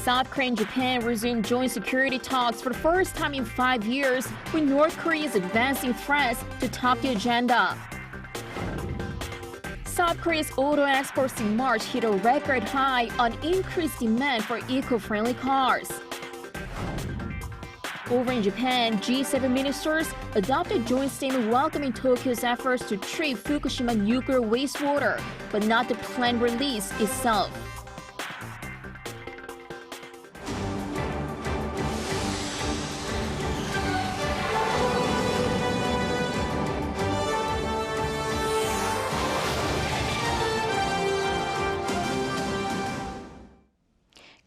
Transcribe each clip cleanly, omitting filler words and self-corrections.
South Korea and Japan resumed joint security talks for the first time in 5 years, with North Korea's advancing threats to top the agenda. South Korea's auto exports in March hit a record high on increased demand for eco-friendly cars. Over in Japan, G7 ministers adopted joint statement welcoming Tokyo's efforts to treat Fukushima nuclear wastewater, but not the planned release itself.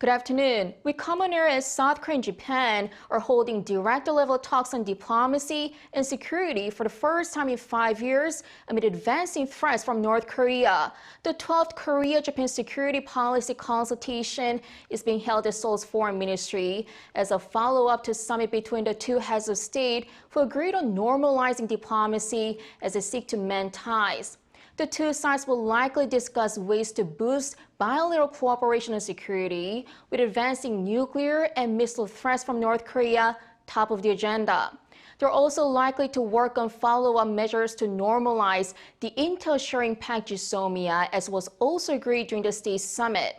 Good afternoon. We come on air as South Korea and Japan are holding director-level talks on diplomacy and security for the first time in 5 years amid advancing threats from North Korea. The 12th Korea-Japan Security Policy Consultation is being held at Seoul's Foreign Ministry as a follow-up to summit between the two heads of state who agreed on normalizing diplomacy as they seek to mend ties. The two sides will likely discuss ways to boost bilateral cooperation and security, with advancing nuclear and missile threats from North Korea top of the agenda. They're also likely to work on follow-up measures to normalize the intel sharing pact GSOMIA, as was also agreed during the state summit.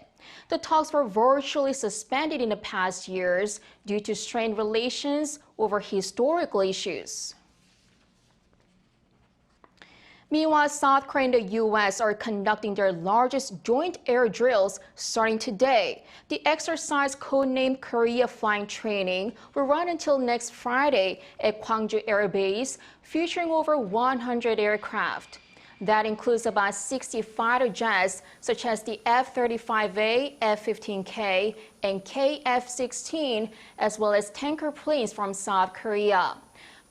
The talks were virtually suspended in the past years due to strained relations over historical issues. Meanwhile, South Korea and the U.S. are conducting their largest joint air drills starting today. The exercise, codenamed Korea Flying Training, will run until next Friday at Gwangju Air Base, featuring over 100 aircraft. That includes about 60 fighter jets, such as the F-35A, F-15K, and KF-16, as well as tanker planes from South Korea.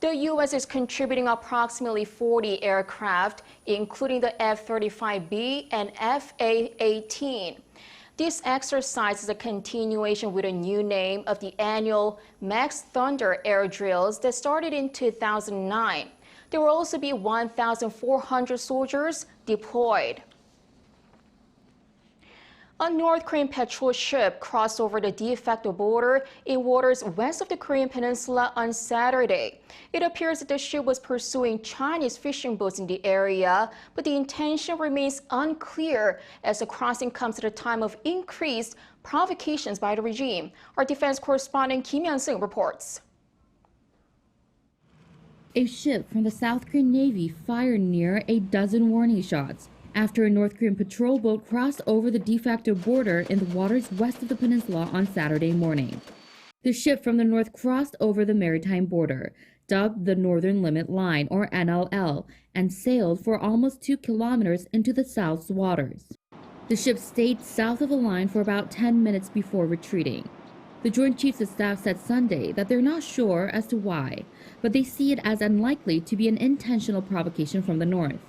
The U.S. is contributing approximately 40 aircraft, including the F-35B and F-A-18. This exercise is a continuation with a new name of the annual Max Thunder air drills that started in 2009. There will also be 1,400 soldiers deployed. A North Korean patrol ship crossed over the de facto border in waters west of the Korean peninsula on Saturday. It appears that the ship was pursuing Chinese fishing boats in the area, but the intention remains unclear as the crossing comes at a time of increased provocations by the regime. Our defense correspondent Kim Hyun-sung reports. A ship from the South Korean Navy fired near a dozen warning shots after a North Korean patrol boat crossed over the de facto border in the waters west of the peninsula on Saturday morning. The ship from the north crossed over the maritime border, dubbed the Northern Limit Line, or NLL, and sailed for almost 2 kilometers into the South's waters. The ship stayed south of the line for about 10 minutes before retreating. The Joint Chiefs of Staff said Sunday that they're not sure as to why, but they see it as unlikely to be an intentional provocation from the north.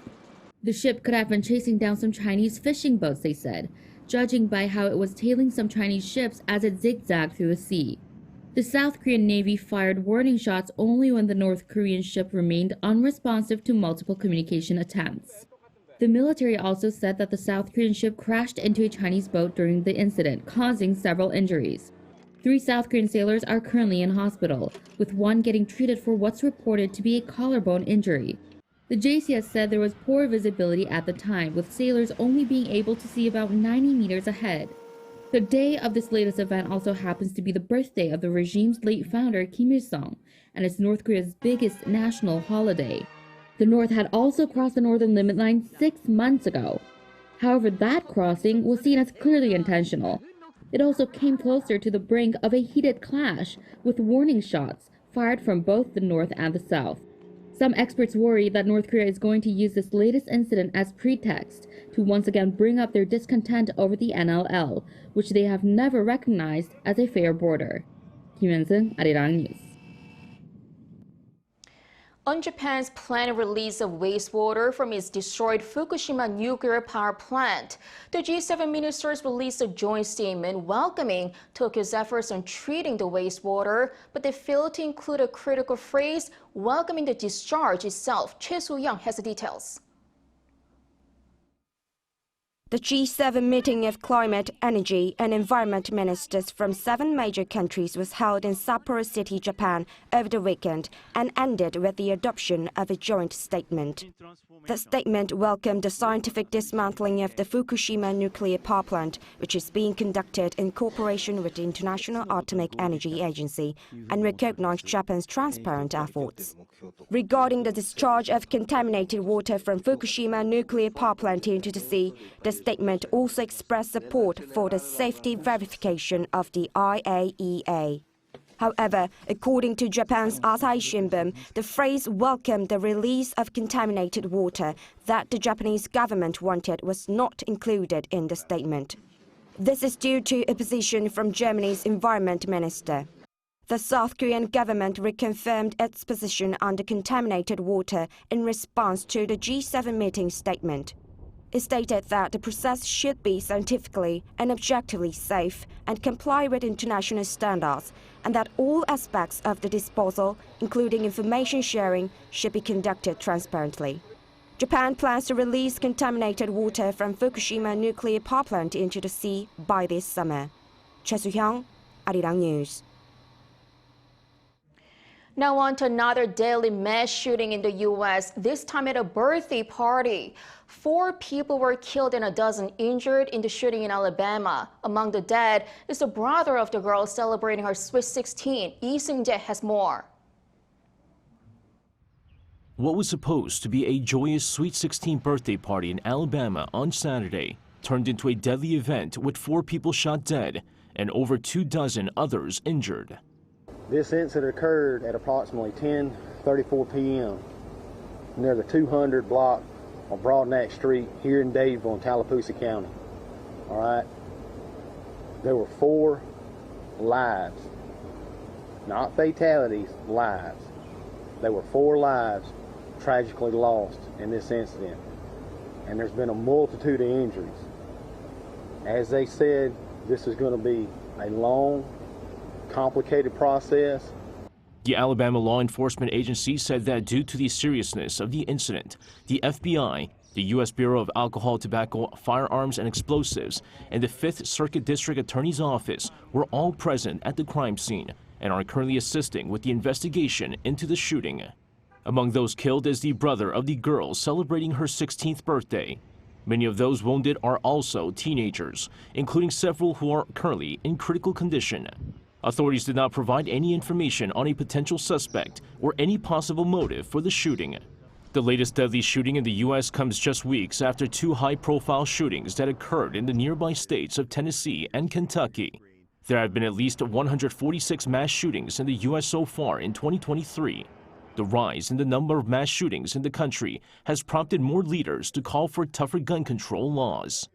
The ship could have been chasing down some Chinese fishing boats, they said, judging by how it was tailing some Chinese ships as it zigzagged through the sea. The South Korean Navy fired warning shots only when the North Korean ship remained unresponsive to multiple communication attempts. The military also said that the South Korean ship crashed into a Chinese boat during the incident, causing several injuries. 3 South Korean sailors are currently in hospital, with one getting treated for what's reported to be a collarbone injury. The JCS said there was poor visibility at the time, with sailors only being able to see about 90 meters ahead. The day of this latest event also happens to be the birthday of the regime's late founder Kim Il-sung, and it's North Korea's biggest national holiday. The North had also crossed the Northern Limit Line 6 months ago. However, that crossing was seen as clearly intentional. It also came closer to the brink of a heated clash, with warning shots fired from both the North and the South. Some experts worry that North Korea is going to use this latest incident as pretext to once again bring up their discontent over the NLL, which they have never recognized as a fair border. Kim Hyun-sung, Arirang News. On Japan's planned release of wastewater from its destroyed Fukushima nuclear power plant, the G7 ministers released a joint statement welcoming Tokyo's efforts on treating the wastewater, but they failed to include a critical phrase welcoming the discharge itself. Choi Soo-young has the details. The G7 meeting of climate, energy and environment ministers from 7 major countries was held in Sapporo City, Japan over the weekend and ended with the adoption of a joint statement. The statement welcomed the scientific dismantling of the Fukushima nuclear power plant, which is being conducted in cooperation with the International Atomic Energy Agency, and recognized Japan's transparent efforts. Regarding the discharge of contaminated water from Fukushima nuclear power plant into the sea, the statement also expressed support for the safety verification of the IAEA. However, according to Japan's Asahi Shimbun, the phrase welcomed the release of contaminated water that the Japanese government wanted was not included in the statement. This is due to opposition from Germany's environment minister. The South Korean government reconfirmed its position on the contaminated water in response to the G7 meeting statement. It stated that the process should be scientifically and objectively safe and comply with international standards, and that all aspects of the disposal, including information sharing, should be conducted transparently. Japan plans to release contaminated water from Fukushima nuclear power plant into the sea by this summer. Choi Soo-hyung, Arirang News. Now on to another deadly mass shooting in the U.S., this time at a birthday party. 4 people were killed and a dozen injured in the shooting in Alabama. Among the dead is the brother of the girl celebrating her Sweet 16. Lee Seung-jae has more. What was supposed to be a joyous Sweet 16 birthday party in Alabama on Saturday turned into a deadly event with 4 people shot dead and over 24 others injured. This incident occurred at approximately 10:34 p.m. near the 200 block on Broadneck Street here in Dadeville in Tallapoosa County. All right. There were 4 lives, not fatalities, lives. There were 4 lives tragically lost in this incident, and there's been a multitude of injuries. As they said, this is going to be a long, complicated process. The Alabama Law Enforcement Agency said that due to the seriousness of the incident, the FBI, the U.S. Bureau of Alcohol, Tobacco, Firearms, and Explosives, and the 5th Circuit District Attorney's Office were all present at the crime scene and are currently assisting with the investigation into the shooting. Among those killed is the brother of the girl celebrating her 16th birthday. Many of those wounded are also teenagers, including several who are currently in critical condition. Authorities did not provide any information on a potential suspect or any possible motive for the shooting. The latest deadly shooting in the U.S. comes just weeks after 2 high-profile shootings that occurred in the nearby states of Tennessee and Kentucky. There have been at least 146 mass shootings in the U.S. so far in 2023. The rise in the number of mass shootings in the country has prompted more leaders to call for tougher gun control laws.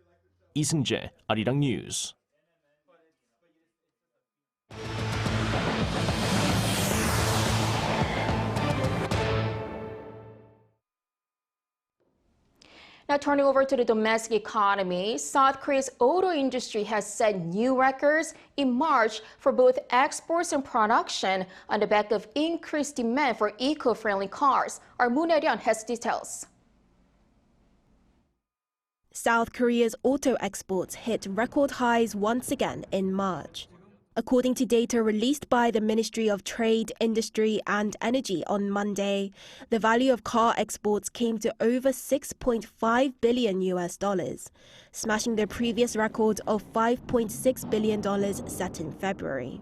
Lee Seung-jae, Arirang News. Now turning over to the domestic economy, South Korea's auto industry has set new records in March for both exports and production on the back of increased demand for eco-friendly cars. Our Moon Ae-ryun has details. South Korea's auto exports hit record highs once again in March. According to data released by the Ministry of Trade, Industry and Energy on Monday, the value of car exports came to over $6.5 billion, smashing the previous record of $5.6 billion set in February.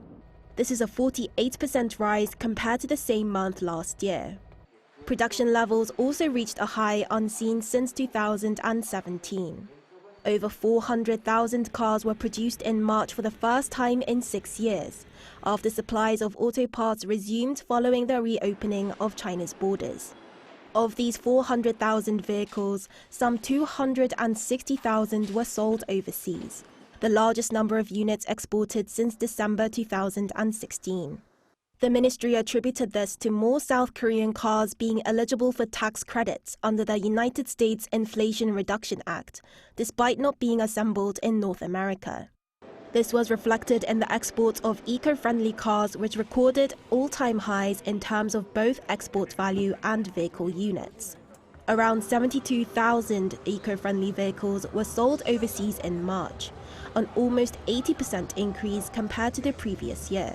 This is a 48% rise compared to the same month last year. Production levels also reached a high unseen since 2017. Over 400,000 cars were produced in March for the first time in 6 years, after supplies of auto parts resumed following the reopening of China's borders. Of these 400,000 vehicles, some 260,000 were sold overseas, the largest number of units exported since December 2016. The ministry attributed this to more South Korean cars being eligible for tax credits under the United States Inflation Reduction Act, despite not being assembled in North America. This was reflected in the exports of eco-friendly cars, which recorded all-time highs in terms of both export value and vehicle units. Around 72,000 eco-friendly vehicles were sold overseas in March, an almost 80% increase compared to the previous year.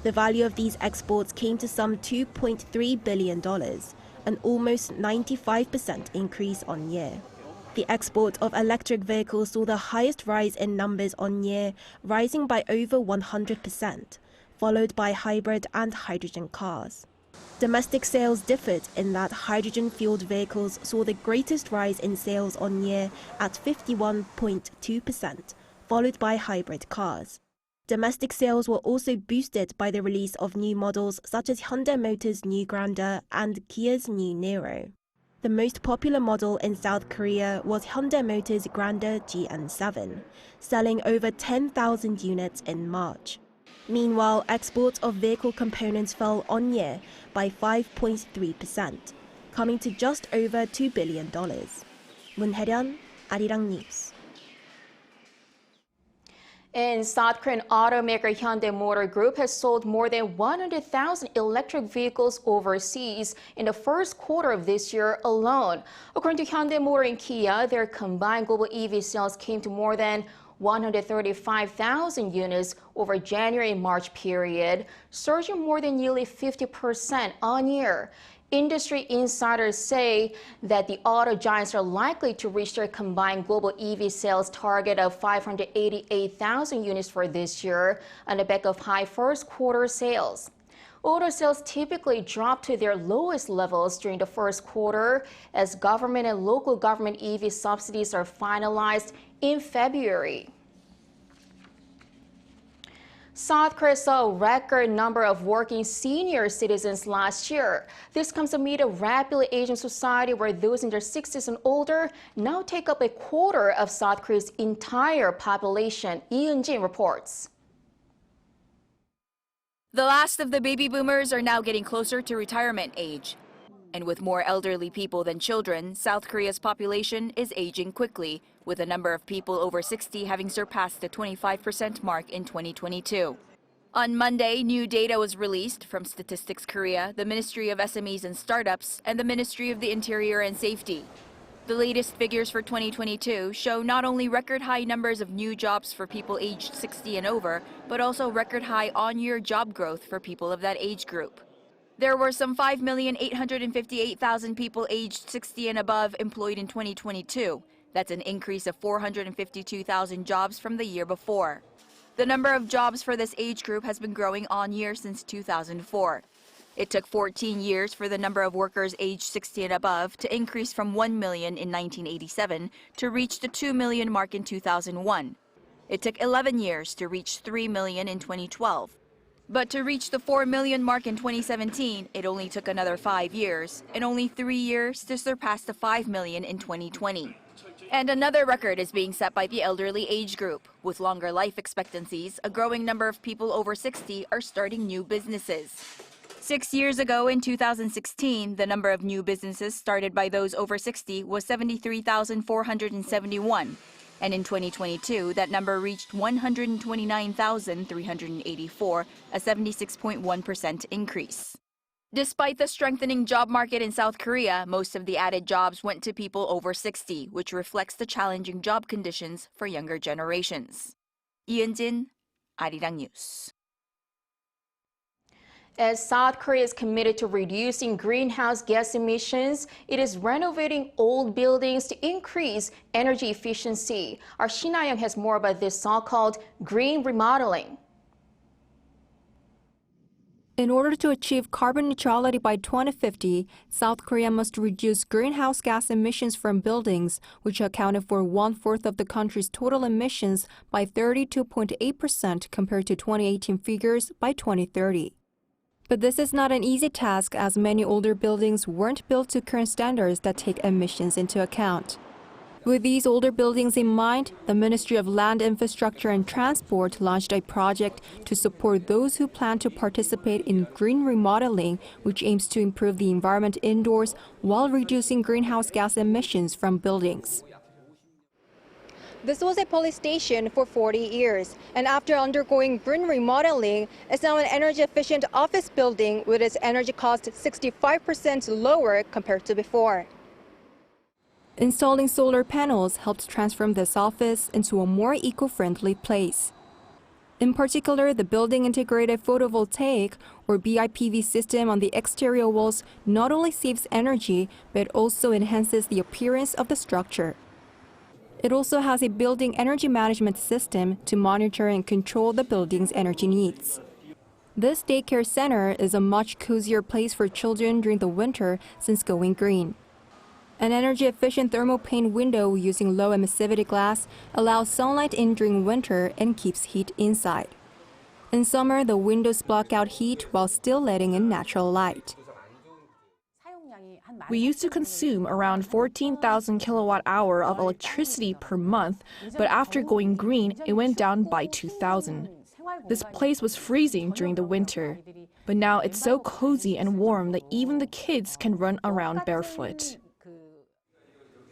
The value of these exports came to some $2.3 billion, an almost 95% increase on year. The export of electric vehicles saw the highest rise in numbers on year, rising by over 100%, followed by hybrid and hydrogen cars. Domestic sales differed in that hydrogen-fueled vehicles saw the greatest rise in sales on year at 51.2%, followed by hybrid cars. Domestic sales were also boosted by the release of new models such as Hyundai Motor's new Grandeur and Kia's new Niro. The most popular model in South Korea was Hyundai Motor's Grandeur GN7, selling over 10,000 units in March. Meanwhile, exports of vehicle components fell on year by 5.3%, coming to just over $2 billion. 문혜련, Arirang News. And South Korean automaker Hyundai Motor Group has sold more than 100,000 electric vehicles overseas in the first quarter of this year alone. According to Hyundai Motor and Kia, their combined global EV sales came to more than 135,000 units over January and March period, surging more than nearly 50% on year. Industry insiders say that the auto giants are likely to reach their combined global EV sales target of 588,000 units for this year on the back of high first quarter sales. Auto sales typically drop to their lowest levels during the first quarter as government and local government EV subsidies are finalized in February. South Korea saw a record number of working senior citizens last year. This comes amid a rapidly aging society where those in their 60s and older now take up a quarter of South Korea's entire population, Lee Eun-jin reports. The last of the baby boomers are now getting closer to retirement age. And with more elderly people than children, South Korea's population is aging quickly, with the number of people over 60 having surpassed the 25% mark in 2022. On Monday, new data was released from Statistics Korea, the Ministry of SMEs and Startups, and the Ministry of the Interior and Safety. The latest figures for 2022 show not only record high numbers of new jobs for people aged 60 and over, but also record high on-year job growth for people of that age group. There were some 5,858,000 people aged 60 and above employed in 2022. That's an increase of 452,000 jobs from the year before. The number of jobs for this age group has been growing on year since 2004. It took 14 years for the number of workers aged 60 and above to increase from 1 million in 1987 to reach the 2 million mark in 2001. It took 11 years to reach 3 million in 2012. But to reach the 4 million mark in 2017, it only took another 5 years, and only 3 years to surpass the 5 million in 2020. And another record is being set by the elderly age group. With longer life expectancies, a growing number of people over 60 are starting new businesses. 6 years ago, in 2016, the number of new businesses started by those over 60 was 73,471. And in 2022, that number reached 129,384, a 76.1% increase. Despite the strengthening job market in South Korea, most of the added jobs went to people over 60, which reflects the challenging job conditions for younger generations. Lee Eun-jin, Arirang News. As South Korea is committed to reducing greenhouse gas emissions, it is renovating old buildings to increase energy efficiency. Our Shin Ha-young has more about this so-called green remodeling. In order to achieve carbon neutrality by 2050, South Korea must reduce greenhouse gas emissions from buildings, which accounted for 1/4 of the country's total emissions, by 32.8% compared to 2018 figures by 2030. But this is not an easy task, as many older buildings weren't built to current standards that take emissions into account. With these older buildings in mind, the Ministry of Land, Infrastructure and Transport launched a project to support those who plan to participate in green remodeling, which aims to improve the environment indoors while reducing greenhouse gas emissions from buildings. This was a police station for 40 years, and after undergoing green remodeling, it's now an energy-efficient office building with its energy cost 65% lower compared to before. Installing solar panels helped transform this office into a more eco-friendly place. In particular, the building integrated photovoltaic or BIPV system on the exterior walls not only saves energy, but also enhances the appearance of the structure. It also has a building energy management system to monitor and control the building's energy needs. This daycare center is a much cozier place for children during the winter since going green. An energy-efficient thermal pane window using low emissivity glass allows sunlight in during winter and keeps heat inside. In summer, the windows block out heat while still letting in natural light. We used to consume around 14,000 kilowatt-hour of electricity per month, but after going green, it went down by 2,000. This place was freezing during the winter, but now it's so cozy and warm that even the kids can run around barefoot.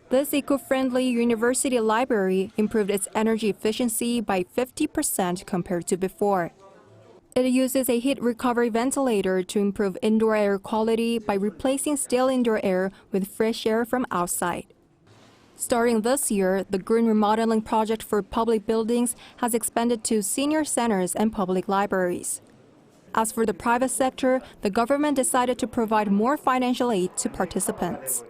This eco-friendly university library improved its energy efficiency by 50% compared to before. It uses a heat recovery ventilator to improve indoor air quality by replacing stale indoor air with fresh air from outside. Starting this year, the green remodeling project for public buildings has expanded to senior centers and public libraries. As for the private sector, the government decided to provide more financial aid to participants.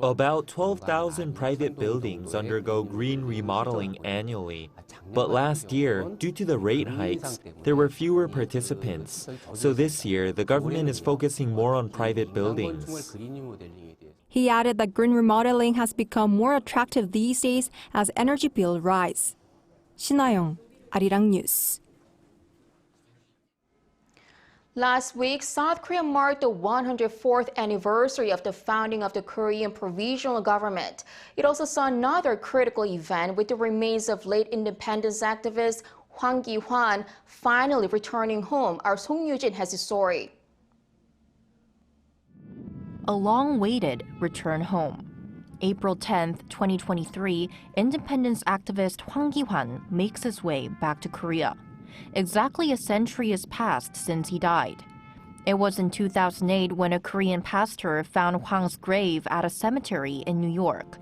About 12,000 private buildings undergo green remodeling annually. But last year, due to the rate hikes, there were fewer participants. So this year, the government is focusing more on private buildings. He added that green remodeling has become more attractive these days as energy bills rise. 신하영, Arirang News. Last week, South Korea marked the 104th anniversary of the founding of the Korean Provisional Government. It also saw another critical event with the remains of late independence activist Whang Kee-whan finally returning home. Our Song Yoo-jin has the story. A long-awaited return home. April 10, 2023, independence activist Whang Kee-whan makes his way back to Korea. Exactly a century has passed since he died. It was in 2008 when a Korean pastor found Hwang's grave at a cemetery in New York.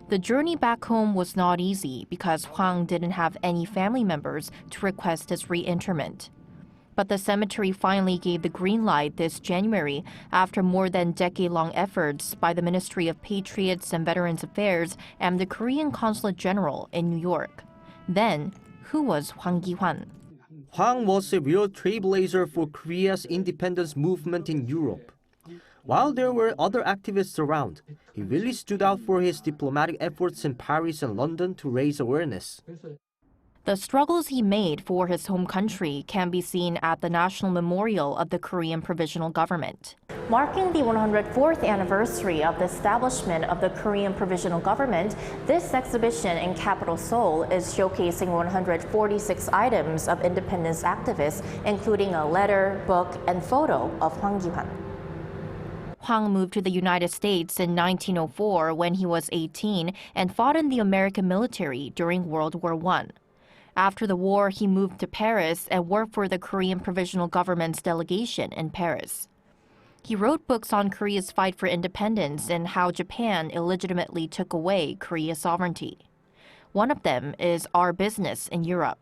The journey back home was not easy because Hwang didn't have any family members to request his reinterment. But the cemetery finally gave the green light this January after more than decade-long efforts by the Ministry of Patriots and Veterans Affairs and the Korean Consulate General in New York. Then, who was Whang Kee-whan? Hwang was a real trailblazer for Korea's independence movement in Europe. While there were other activists around, he really stood out for his diplomatic efforts in Paris and London to raise awareness. The struggles he made for his home country can be seen at the National Memorial of the Korean Provisional Government. Marking the 104th anniversary of the establishment of the Korean Provisional Government, this exhibition in capital Seoul is showcasing 146 items of independence activists, including a letter, book, and photo of Whang Kee-whan. Hwang moved to the United States in 1904 when he was 18 and fought in the American military during World War I. After the war, he moved to Paris and worked for the Korean Provisional Government's delegation in Paris. He wrote books on Korea's fight for independence and how Japan illegitimately took away Korea's sovereignty. One of them is Our Business in Europe.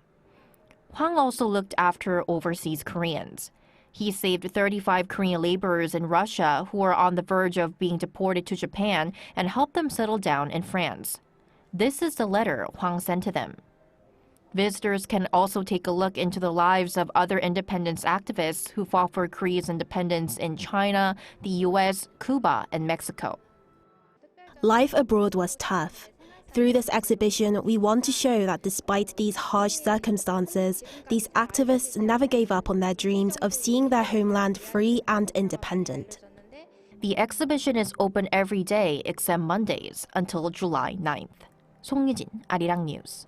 Hwang also looked after overseas Koreans. He saved 35 Korean laborers in Russia who were on the verge of being deported to Japan and helped them settle down in France. This is the letter Hwang sent to them. Visitors can also take a look into the lives of other independence activists who fought for Korea's independence in China, the U.S., Cuba, and Mexico. Life abroad was tough. Through this exhibition, we want to show that despite these harsh circumstances, these activists never gave up on their dreams of seeing their homeland free and independent. The exhibition is open every day except Mondays until July 9th. Song Yoo-jin, Arirang News.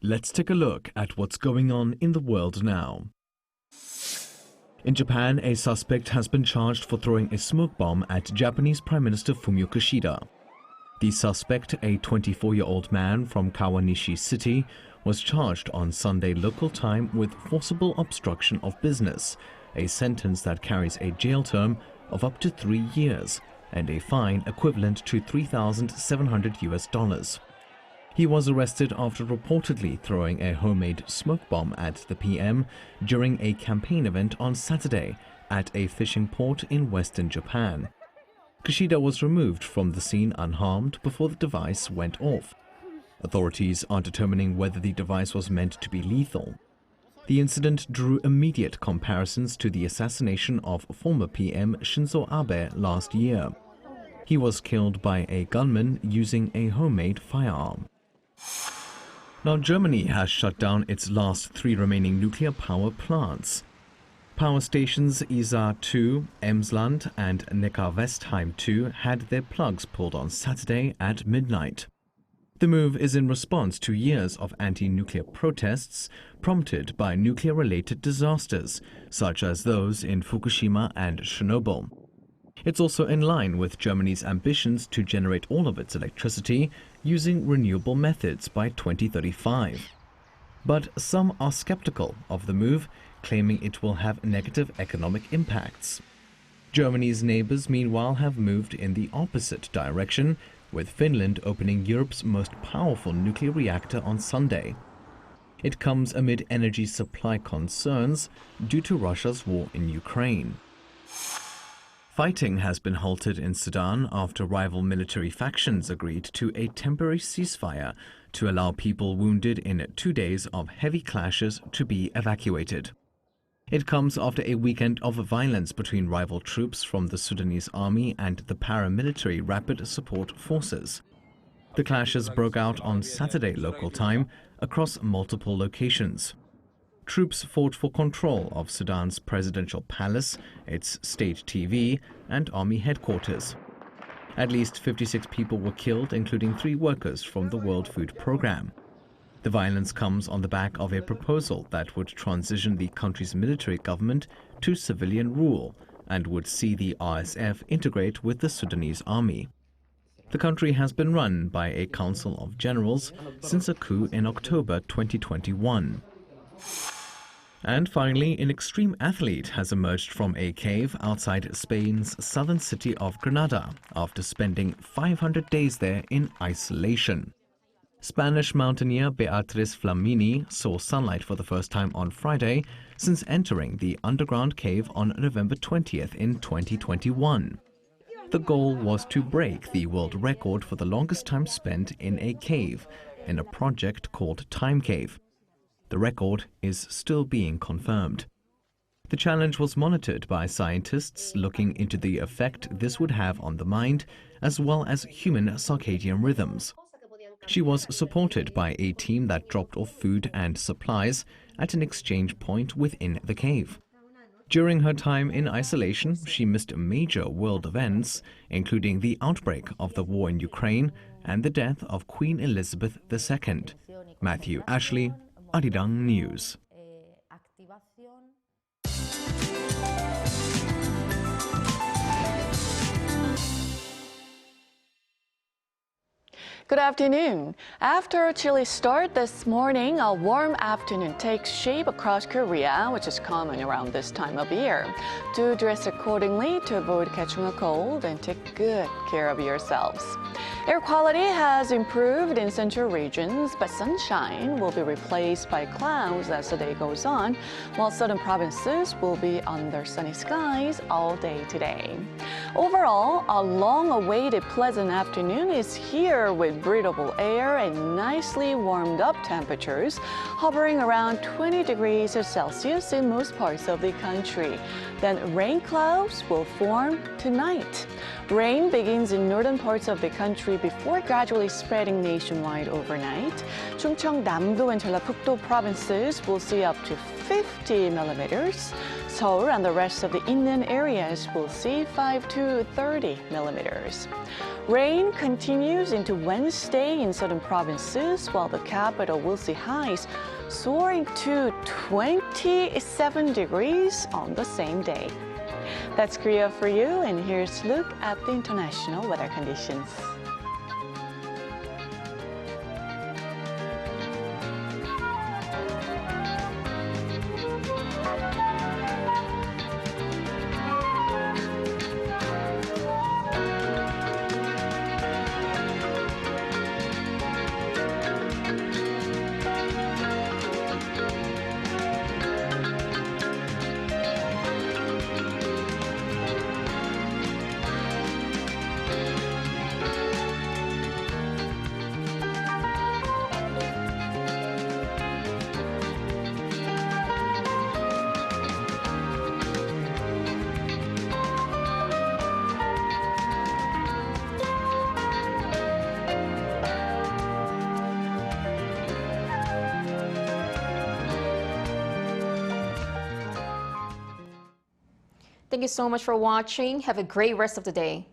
Let's take a look at what's going on in the world now. In Japan, a suspect has been charged for throwing a smoke bomb at Japanese Prime Minister Fumio Kishida. The suspect, a 24-year-old man from Kawanishi City, was charged on Sunday local time with forcible obstruction of business, a sentence that carries a jail term of up to 3 years and a fine equivalent to $3,700. He was arrested after reportedly throwing a homemade smoke bomb at the PM during a campaign event on Saturday at a fishing port in western Japan. Kishida was removed from the scene unharmed before the device went off. Authorities are determining whether the device was meant to be lethal. The incident drew immediate comparisons to the assassination of former PM Shinzo Abe last year. He was killed by a gunman using a homemade firearm. Now, Germany has shut down its last 3 remaining nuclear power plants. Power stations Isar 2, Emsland and Neckar-Westheim 2 had their plugs pulled on Saturday at midnight. The move is in response to years of anti-nuclear protests prompted by nuclear-related disasters, such as those in Fukushima and Chernobyl. It's also in line with Germany's ambitions to generate all of its electricity using renewable methods by 2035. But some are skeptical of the move, claiming it will have negative economic impacts. Germany's neighbors, meanwhile, have moved in the opposite direction, with Finland opening Europe's most powerful nuclear reactor on Sunday. It comes amid energy supply concerns due to Russia's war in Ukraine. Fighting has been halted in Sudan after rival military factions agreed to a temporary ceasefire to allow people wounded in 2 days of heavy clashes to be evacuated. It comes after a weekend of violence between rival troops from the Sudanese army and the paramilitary Rapid Support Forces. The clashes broke out on Saturday local time across multiple locations. Troops fought for control of Sudan's presidential palace, its state TV, and army headquarters. At least 56 people were killed, including 3 workers from the World Food Programme. The violence comes on the back of a proposal that would transition the country's military government to civilian rule and would see the RSF integrate with the Sudanese army. The country has been run by a council of generals since a coup in October 2021. And finally, an extreme athlete has emerged from a cave outside Spain's southern city of Granada after spending 500 days there in isolation. Spanish mountaineer Beatriz Flamini saw sunlight for the first time on Friday since entering the underground cave on November 20th in 2021. The goal was to break the world record for the longest time spent in a cave in a project called Time Cave. The record is still being confirmed. The challenge was monitored by scientists looking into the effect this would have on the mind, as well as human circadian rhythms. She was supported by a team that dropped off food and supplies at an exchange point within the cave. During her time in isolation, she missed major world events, including the outbreak of the war in Ukraine and the death of Queen Elizabeth II. Matthew Ashley, Arirang News. Good afternoon. After a chilly start this morning, a warm afternoon takes shape across Korea, which is common around this time of year. Do dress accordingly to avoid catching a cold and take good care of yourselves. Air quality has improved in central regions, but sunshine will be replaced by clouds as the day goes on, while southern provinces will be under sunny skies all day today. Overall, a long-awaited pleasant afternoon is here with breathable air and nicely warmed up temperatures, hovering around 20 degrees Celsius in most parts of the country. Then rain clouds will form tonight. Rain begins in northern parts of the country before gradually spreading nationwide overnight. Chungcheong-namdo and Jeollabuk-do provinces will see up to 50 millimeters. Seoul and the rest of the inland areas will see 5 to 30 millimeters. Rain continues into Wednesday in southern provinces, while the capital will see highs soaring to 27 degrees on the same day. That's Korea for you, and here's a look at the international weather conditions. Thank you so much for watching. Have a great rest of the day.